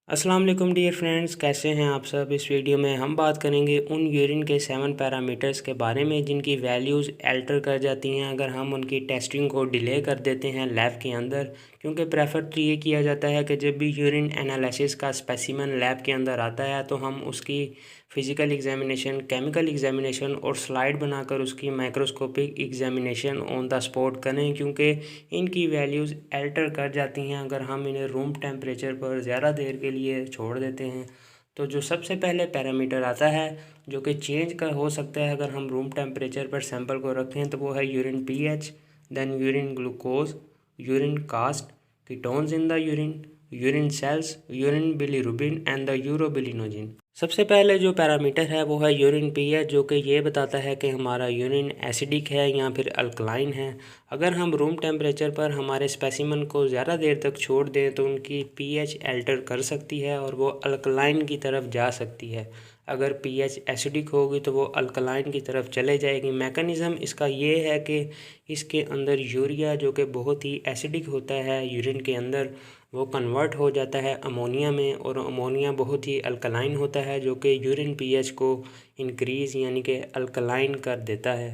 अस्सलाम वालेकुम dear friends, कैसे हैं आप सब। इस वीडियो में हम बात करेंगे उन यूरिन के 7 पैरामीटर्स के बारे में जिनकी वैल्यूज़ अल्टर कर जाती हैं अगर हम उनकी टेस्टिंग को डिले कर देते हैं लैब के अंदर। क्योंकि प्रेफर तो ये किया जाता है कि जब भी यूरिन एनालिसिस का स्पेसिमेन लैब के अंदर आता है तो हम उसकी फ़िज़िकल एग्जामिनेशन, केमिकल एग्जामिनेशन और स्लाइड बनाकर उसकी microscopic examination on the spot करें, क्योंकि इनकी वैल्यूज़ अल्टर कर जाती हैं अगर हम इन्हें रूम टेम्परेचर पर ज़्यादा देर के लिए छोड़ देते हैं। तो जो सबसे पहले पैरामीटर आता है जो कि चेंज कर हो सकता है अगर हम रूम टेम्परेचर पर सैंपल को रखें, तो वो है urine pH, then urine glucose, urine cast, ketones in the urine, urine cells, urine bilirubin and the urobilinogen. सबसे पहले जो पैरामीटर है वो है यूरिन पीएच, जो कि ये बताता है कि हमारा यूरिन एसिडिक है या फिर अल्कलाइन है। अगर हम रूम टेम्परेचर पर हमारे स्पेसिमन को ज़्यादा देर तक छोड़ दें तो उनकी पीएच अल्टर कर सकती है और वो अल्कलाइन की तरफ जा सकती है। अगर पीएच एसिडिक होगी तो वो अल्कलाइन की तरफ चले जाएगी। मैकेनिज़्म इसका ये है कि इसके अंदर यूरिया, जो कि बहुत ही एसिडिक होता है यूरिन के अंदर, वो कन्वर्ट हो जाता है अमोनिया में, और अमोनिया बहुत ही अल्कलाइन होता है जो कि यूरिन पीएच को इंक्रीज़ यानी कि अल्कलाइन कर देता है।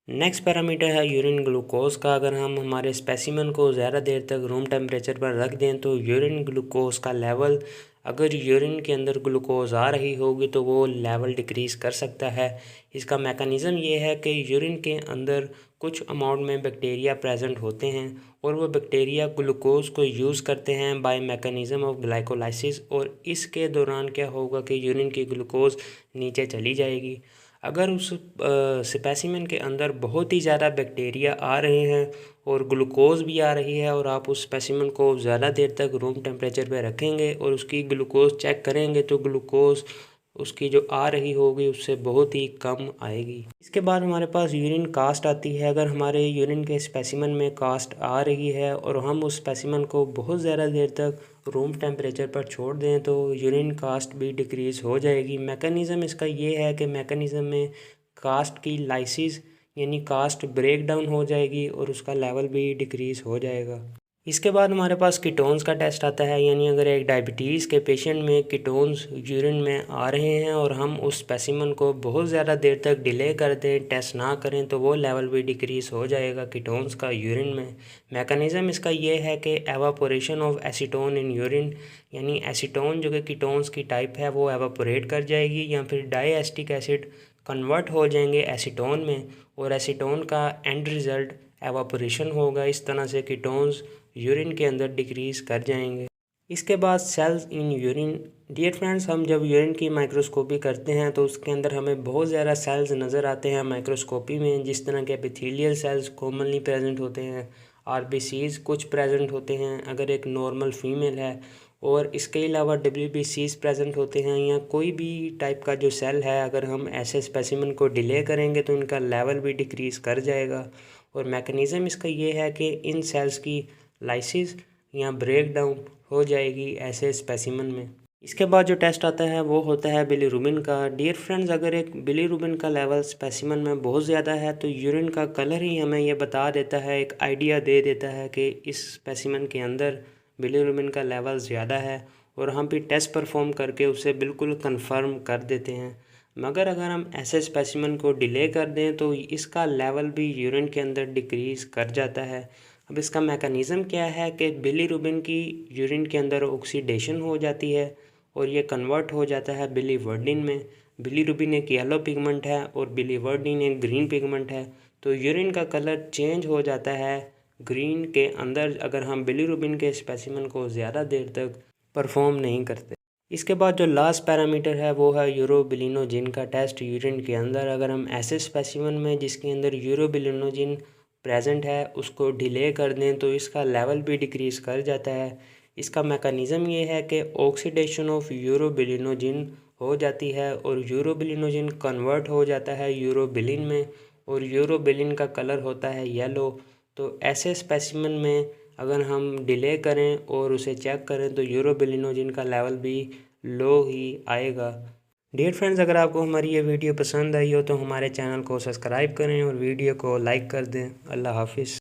नेक्स्ट पैरामीटर है यूरिन ग्लूकोज का। अगर हम हमारे स्पेसिमन को ज़्यादा देर तक रूम टेम्परेचर पर रख दें तो यूरिन ग्लूकोज का लेवल, अगर यूरिन के अंदर ग्लूकोज आ रही होगी तो वो लेवल डिक्रीज़ कर सकता है। इसका मैकेनिज़्म ये है कि यूरिन के अंदर कुछ अमाउंट में बैक्टीरिया प्रेजेंट होते हैं और वो बैक्टीरिया ग्लूकोज को यूज़ करते हैं बाय मैकेनिज़्म ऑफ ग्लाइकोलाइसिस, और इसके दौरान क्या होगा कि यूरिन की ग्लूकोज नीचे चली जाएगी। अगर उस स्पेसिमेन के अंदर बहुत ही ज़्यादा बैक्टीरिया आ रहे हैं और ग्लूकोज भी आ रही है और आप उस स्पेसिमेन को ज़्यादा देर तक रूम टेम्परेचर पे रखेंगे और उसकी ग्लूकोज चेक करेंगे तो ग्लूकोज उसकी जो आ रही होगी उससे बहुत ही कम आएगी। इसके बाद हमारे पास यूरिन कास्ट आती है। अगर हमारे यूरिन के स्पेसिमेन में कास्ट आ रही है और हम उस स्पेसिमेन को बहुत ज़्यादा देर तक रूम टेम्परेचर पर छोड़ दें तो यूरिन कास्ट भी डिक्रीज़ हो जाएगी। मैकेनिज़्म इसका ये है कि मैकेनिज़्म में कास्ट की लाइसिस यानी कास्ट ब्रेक डाउन हो जाएगी और उसका लेवल भी डिक्रीज़ हो जाएगा। इसके बाद हमारे पास कीटोन्स का टेस्ट आता है, यानी अगर एक डायबिटीज़ के पेशेंट में कीटोन्स यूरिन में आ रहे हैं और हम उस स्पेसिमन को बहुत ज़्यादा देर तक डिले कर दें, टेस्ट ना करें, तो वो लेवल भी डिक्रीज़ हो जाएगा कीटोन्स का यूरिन में। मैकेनिज़्म इसका ये है कि evaporation of acetone in urine, यानी एसीटोन जो कि कीटोन्स की टाइप है वो एवापोरेट कर जाएगी या फिर डाइएस्टिक एसिड कन्वर्ट हो जाएंगे एसीटोन में, और एसीटोन का एंड रिज़ल्ट एवापोरेशन होगा। इस तरह से कीटोन्स यूरिन के अंदर डिक्रीज़ कर जाएंगे। इसके बाद cells in urine. Dear friends, हम जब यूरिन की माइक्रोस्कोपी करते हैं तो उसके अंदर हमें बहुत ज़्यादा सेल्स नज़र आते हैं माइक्रोस्कोपी में, जिस तरह के एपिथेलियल सेल्स कॉमनली प्रेजेंट होते हैं, आरबीसीज कुछ प्रेजेंट होते हैं अगर एक नॉर्मल फीमेल है, और इसके अलावा डब्ल्यूबीसीज प्रेजेंट होते हैं, या कोई भी टाइप का जो सेल है अगर हम ऐसे स्पेसिमेन को डिले करेंगे तो इनका लेवल भी डिक्रीज़ कर जाएगा। और मैकेनिज़्म इसका ये है कि इन सेल्स की लाइसिस या ब्रेक डाउन हो जाएगी ऐसे स्पेसिमन में। इसके बाद जो टेस्ट आता है वो होता है बिलीरुबिन का। डियर फ्रेंड्स, अगर एक बिलीरुबिन का लेवल स्पेसिमन में बहुत ज़्यादा है तो यूरिन का कलर ही हमें ये बता देता है, एक आइडिया दे देता है कि इस स्पेसिमन के अंदर बिलीरुबिन का लेवल ज़्यादा है, और हम भी टेस्ट परफॉर्म करके उसे बिल्कुल कंफर्म कर देते हैं। मगर अगर हम ऐसे स्पेसिमन को डिले कर दें तो इसका लेवल भी यूरिन के अंदर डिक्रीज़ कर जाता है। अब इसका मैकेनिज़्म क्या है कि बिलीरुबिन की यूरिन के अंदर ऑक्सीडेशन हो जाती है और ये कन्वर्ट हो जाता है बिलीवर्डिन में। बिलीरुबिन एक येलो पिगमेंट है और बिलीवर्डिन एक ग्रीन पिगमेंट है, तो यूरिन का कलर चेंज हो जाता है ग्रीन के अंदर अगर हम बिलीरुबिन के स्पेसिमन को ज़्यादा देर तक परफॉर्म नहीं करते। इसके बाद जो लास्ट पैरामीटर है वो है यूरोबिलिनोजिन का टेस्ट यूरिन के अंदर। अगर हम ऐसे स्पेसिमन में जिसके अंदर यूरोबिलिनोजिन प्रेजेंट है उसको डिले कर दें तो इसका लेवल भी डिक्रीज़ कर जाता है। इसका मैकेनिज़्म ये है कि ऑक्सीडेशन ऑफ यूरोबिलिनोजिन हो जाती है और यूरोबिलिनोजिन कन्वर्ट हो जाता है यूरोबिलिन में, और यूरोबिलिन का कलर होता है येलो। तो ऐसे स्पेसिमन में अगर हम डिले करें और उसे चेक करें तो यूरोबिलिनोजिन का लेवल भी लो ही आएगा। डियर फ्रेंड्स, अगर आपको हमारी ये वीडियो पसंद आई हो तो हमारे चैनल को सब्सक्राइब करें और वीडियो को लाइक कर दें। अल्लाह हाफिज़।